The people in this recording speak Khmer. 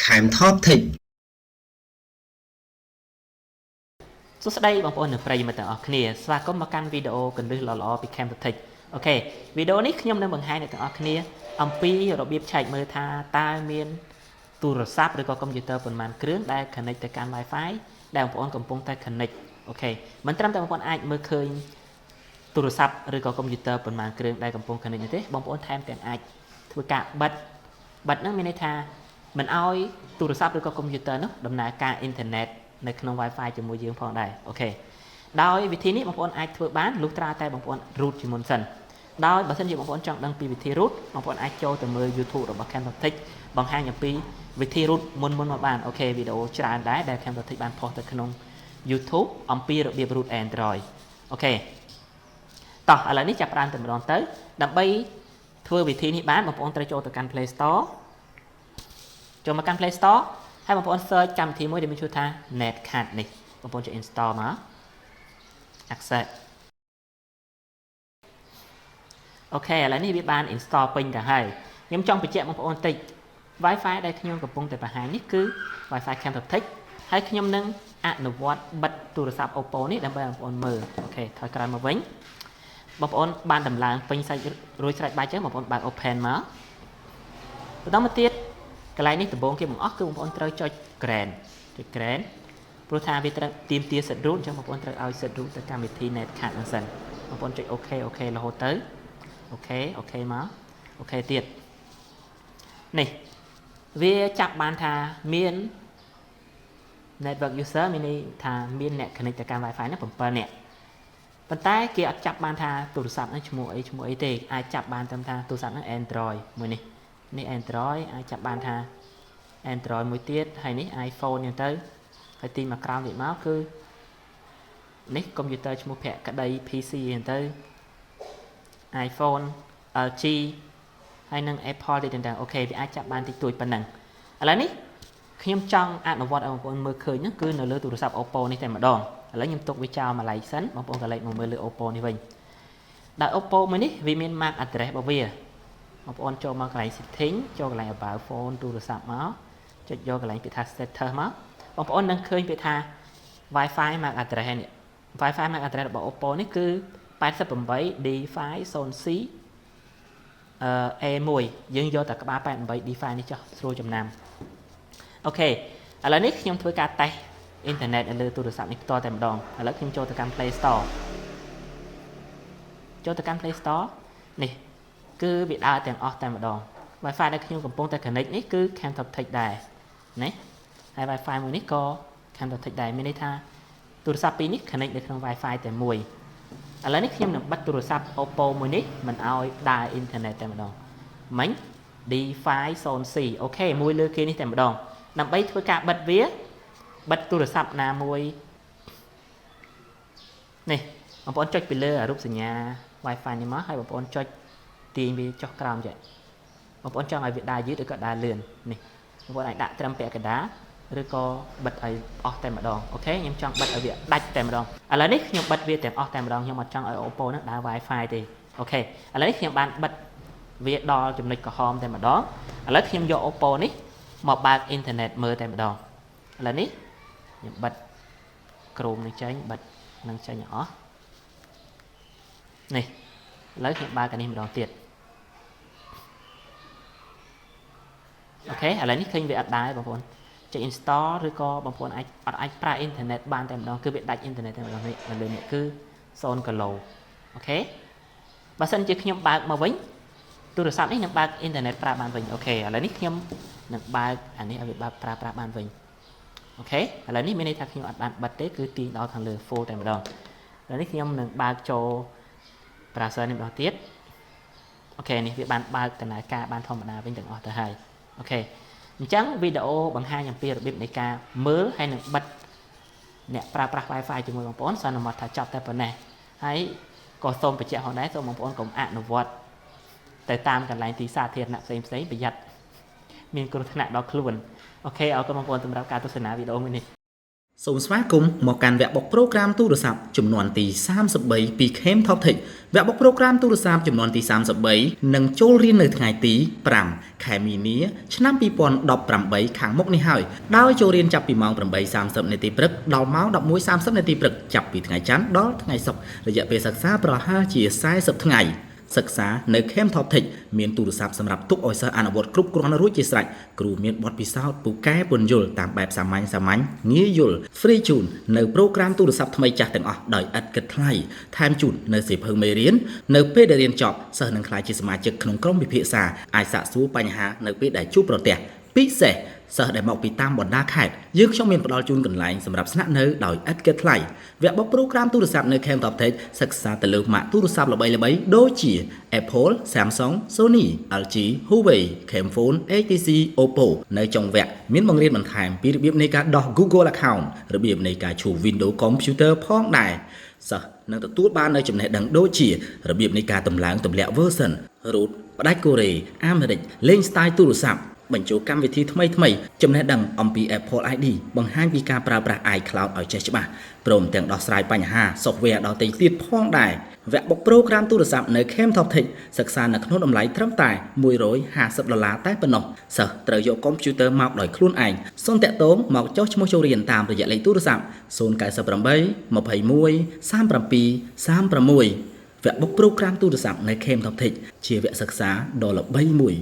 Camtoptec សួស្តីបងប្អូននិងប្រិយមិត្តទាំងអស់គ្នាស្វាគមន៍មកកាន់វីដេអូកន្លឹះល្អៗពី Camtoptec អូខេវីដេអូនេះខ្ញុំនឹងបង្ហាញអ្នកទាំងអស់គ្នាអំពីរបៀបឆែកមើលថាតើមានទូរស័ព្ទឬក៏កុំព្យូទ័រប៉ុន្មានគ្រឿងដែល connect ទៅកាន់ WiFi ដែលបងប្អូនកំពុងតែ connect អូខេមិនត្រឹមតែបងប្អូនអាចមើលឃើញទូរស័ព្ទឬក៏កុំព្យូទ័រប៉ុន្មានគ្រឿងដែលកំពុង connect នេះទេបងប្អូនថែមទាំងអាចធ្វើការបិទហ្នឹងមានន័យថាមិនអោយទូរស័ព្ទឬក៏កុំព្យូទ័រនោះដំណើរការអ៊ីនធឺណិតនៅក្នុង Wi-Fi ជាមួយយើងផងដែរអូខេដោយវិធីនេះបងប្អូនអាចធ្វើបានលុះត្រាតែបងប្អូន root ជាមុនសិនដោយបើសិនជាបងប្អូនចង់ដឹងពីវិធី root បងប្អូនអាចចូលទៅមើល YouTube របស់ Camtoptec បង្ហាញអំពីវិធី root មុនមកបានអូខេវីដេអូច្រើនដែរដែល Camtoptec បានផុសទៅក្នុង YouTube អំពីរបៀប root Android អូខេតោះឥឡូវនេះចាប់ផ្ដើមតែម្ដងទៅដើម្បីធ្វើវិធីនេះបានបងប្អូនត្រូវចូលទៅកាន់ Play Store ចូលមកកាន់ Play Store ហើយបងប្អូន search កម្មវិធីមួយដែលមានឈ្មោះថា Netcard នេះបងប្អូនចុច install មក accept អូខេឥឡូវនេះវាបាន install ពេញទៅហើយខ្ញុំចង់បញ្ជាក់បងប្អូនបន្តិច Wi-Fi ដែលខ្ញុំកំពុងតែបង្ហាញនេះគឺ Wi-Fi Camtoptec ហើយខ្ញុំនឹងអនុវត្តបិទទូរស័ព្ទ Oppo នេះដើម្បីបងប្អូនមើលអូខេថយក្រោយមកវិញបងប្អូនបានដំឡើងពេញសាច់រួចស្រេចបាច់ចឹងបងប្អូនបើក Open មកបន្តមកទៀតកន្លែងនេះដំបូងគេបង្អស់គឺបងប្អូនត្រូវចុច Grand ចុច Grand ព្រោះថាវាត្រូវទាមទារ set root អញ្ចឹងបងប្អូនត្រូវឲ្យ set root ទៅកម្មវិធី Netcard ហ្នឹងសិនបងប្អូនចុច OK រហូតទៅអូខេមកអូខេទៀតនេះវាចាប់បានថាមាន network user មានន័យថាមានអ្នក connect ទៅកាន់ Wi-Fi ហ្នឹង7នាក់ប៉ុន្តែគេអត់ចាប់បានថាទូរស័ព្ទហ្នឹងឈ្មោះអីទេអាចចាប់បានត្រឹមថាទូរស័ព្ទហ្នឹង Android មួយនេះ Android អាចចាប់បានថា Android មួយទៀតហើយនេះ iPhone ហ្នឹងទៅហើយទីមកក្រោមទៀតមកគឺនេះកុំព្យូទ័រឈ្មោះភក្តី PC ហ្នឹងទៅ iPhone LG ហើយនឹង Apple ទៀតទាំងអូខេវាអាចចាប់បានតិចតួចប៉ុណ្ណឹងឥឡូវនេះខ្ញុំចង់អនុវត្តឲ្យបងប្អូនមើលឃើញហ្នឹងគឺនៅលើទូរស័ព្ទ Oppo នេះតែម្ដងឥឡូវខ្ញុំទុកវាចោលមួយឡែកសិនបងប្អូនក៏លេចមកមើលលើ Oppo នេះវិញដោយ Oppo មួយនេះវាមាន MAC address របស់វាបងប្អូនចូលមកកន្លែង setting ចូលកន្លែង about phone ទូរស័ព្ទមកចុចយកកន្លែងពាក្យថា status មកបងប្អូននឹងឃើញពាក្យថា Wi-Fi MAC address នេះ Wi-Fi MAC address របស់ Oppo នេះគឺ 88D50C A1 យើងយកតែក្បាល 88D5 នេះចុះស្រួលចំណាំអូខេឥឡូវនេះខ្ញុំធ្វើការតេស្តអ៊ីនធឺណិតនៅលើទូរស័ព្ទនេះផ្ទាល់តែម្ដងឥឡូវខ្ញុំចូលទៅកាន់ Play Store ចូលទៅកាន់ Play Store នេះគឺវាដើរទាំងអស់តែម្ដង Wi-Fi ដែលខ្ញុំកំពុងតែ connect នេះគឺ Camtoptec ដែរណាហើយ Wi-Fi មួយនេះក៏ Camtoptec ដែរមានន័យថាទូរស័ព្ទពីរនេះ connect នៅក្នុង Wi-Fi តែមួយឥឡូវនេះខ្ញុំនឹងបិទទូរស័ព្ទ Oppo មួយនេះមិនឲ្យដើរអ៊ីនធឺណិតតែម្ដងមិញ D50C អូខេមួយលើគេនេះតែម្ដងដើម្បីធ្វើការបិទវាបិទទូរស័ព្ទណាមួយនេះបងប្អូនចុចពីលើរូបសញ្ញា Wi-Fi នេះមកហើយបងប្អូនចុចទាញវាចុះក្រោមចេះបងប្អូនចង់ឲ្យវាដើរយឺតឬក៏ដើរលឿននេះបងប្អូនអាចដាក់ត្រឹមពាក់កណ្ដាលឬក៏បិទឲ្យអស់តែម្ដងអូខេខ្ញុំចង់បិទឲ្យវាដាច់តែម្ដងឥឡូវនេះខ្ញុំបិទវាទាំងអស់តែម្ដងខ្ញុំអត់ចង់ឲ្យ Oppo ហ្នឹងដើរ Wi-Fi ទេអូខេឥឡូវនេះខ្ញុំបានបិទវាដល់ចំណុចក្រហមតែម្ដងឥឡូវខ្ញុំយក Oppo នេះមកបើកអ៊ីនធឺណិតមើលតែម្ដងឥឡូវនេះខ្ញុំបិទ Chrome នឹងចេញបិទនឹងចេញអស់នេះឥឡូវខ្ញុំបើកអានេះម្ដងទៀតអូខេឥឡូវនេះឃើញវាអត់ដែរបងប្អូនចុច install ឬក៏បងប្អូនអាចប្រើអ៊ីនធឺណិតបានតែម្ដងគឺវាដាច់អ៊ីនធឺណិតតែម្ដងនេះនៅលើនេះគឺ0 គីឡូអូខេបើសិនជាខ្ញុំបើកមកវិញទូរស័ព្ទនេះនឹងបើកអ៊ីនធឺណិតប្រើបានវិញអូខេឥឡូវនេះខ្ញុំនឹងបើកអានេះឲ្យវាបើកប្រើបានវិញអូខេឥឡូវនេះមានន័យថាខ្ញុំអត់បានបិទទេគឺទាញដល់ខាងលើ full តែម្ដងឥឡូវនេះខ្ញុំនឹងបើកចូល browser នេះម្ដងទៀតអូខេនេះវាបានបើកដំណើរការបានធម្មតាវិញទាំងអស់ទៅហើយអូខេអញ្ចឹងវីដេអូបង្ហាញអំពីរបៀបនៃការមើលហើយនឹងបិទអ្នកប្រើប្រាស់ Wi-Fi ជាមួយបងប្អូនសន្មតថាចប់តែប៉ុណ្ណេះហើយក៏សូមបញ្ជាក់ផងដែរសូមបងប្អូនកុំអនុវត្តទៅតាមកន្លែងទីសាធារណៈផ្សេងប្រយ័ត្នមានគ្រោះថ្នាក់ដល់ខ្លួនអូខេអរគុណបងប្អូនសម្រាប់ការទស្សនាវីដេអូមួយនេះ សូមស្វាគមន៍មកកាន់វគ្គបុកប្រូក្រាមទូរស័ព្ទចំនួនទី33ពី Camtoptec វគ្គបុកប្រូក្រាមទូរស័ព្ទចំនួនទី33នឹងចូលរៀននៅថ្ងៃទី5ខែមីនាឆ្នាំ2018ខាងមុខនេះហើយដោយចូលរៀនចាប់ពីម៉ោង 8:30 នាទីព្រឹកដល់ម៉ោង 11:30 នាទីព្រឹកចាប់ពីថ្ងៃច័ន្ទដល់ថ្ងៃសុក្ររយៈពេលសិក្សាប្រហែលជា40ថ្ងៃសិក្សានៅ Camtoptec មានទូរស័ព្ទសម្រាប់ទុកឲ្យសិស្សអនុវត្តគ្រប់គ្រាន់រួចជាស្រេចគ្រូមានបទពិសោធន៍ពូកែពន្យល់តាមបែបសាមញ្ញងាយយល់ free ជូននៅប្រូក្រាមទូរស័ព្ទថ្មីចាស់ទាំងអស់ដោយឥតគិតថ្លៃថែមជូននៅសៀវភៅមេរៀននៅពេលដែលរៀនចប់សិស្សនឹងក្លាយជាសមាជិកក្នុងក្រុមពិភាក្សាអាចសាកសួរបញ្ហានៅពេលដែលជួបប្រទះពិសេសសិស្សដែលមកពីតាមបណ្ដាខេត្តយើងខ្ញុំមានផ្ដល់ជូនកន្លែងសម្រាប់ស្នាក់នៅដោយឥតគិតថ្លៃវគ្គបុកប្រូក្រាមទូរស័ព្ទនៅ Camtoptec សិក្សាទៅលើម៉ាកទូរស័ព្ទល្បីៗដូចជា Apple, Samsung, Sony, LG, Huawei, Camphone, HTC, Oppo នៅចុងវគ្គមានបង្រៀនបន្ថែមពីរបៀបនៃការដោះ Google Account របៀបនៃការឈូស Windows Computer ផងដែរសិស្សនឹងទទួលបាននូវចំណេះដឹងដូចជារបៀបនៃការតម្លើងទម្លាក់ version, root ផ្ដាច់កូរ៉េ អាមេរិកលេង style ទូរស័ព្ទបញ្ចូលកម្មវិធីថ្មីចំណេះដឹងអំពី Apple ID បង្ហាញពីការប្រើប្រាស់ iCloud ឲ្យចេះច្បាស់ព្រមទាំងដោះស្រាយបញ្ហា software ដល់ទៅទៀតផងដែរវគ្គបុកប្រូក្រាមទូរស័ព្ទនៅ Camtoptec សិក្សានៅក្នុងតម្លៃត្រឹមតែ$150តែប៉ុណ្ណោះសិស្សត្រូវយកកុំព្យូទ័រមកដោយខ្លួនឯងសូមតាក់ទងមកចុះឈ្មោះចូលរៀនតាមរយៈលេខទូរស័ព្ទ098 21 37 36វគ្គបុកប្រូក្រាមទូរស័ព្ទនៅ Camtoptec ជាវគ្គសិក្សាដ៏ល្បីមួយ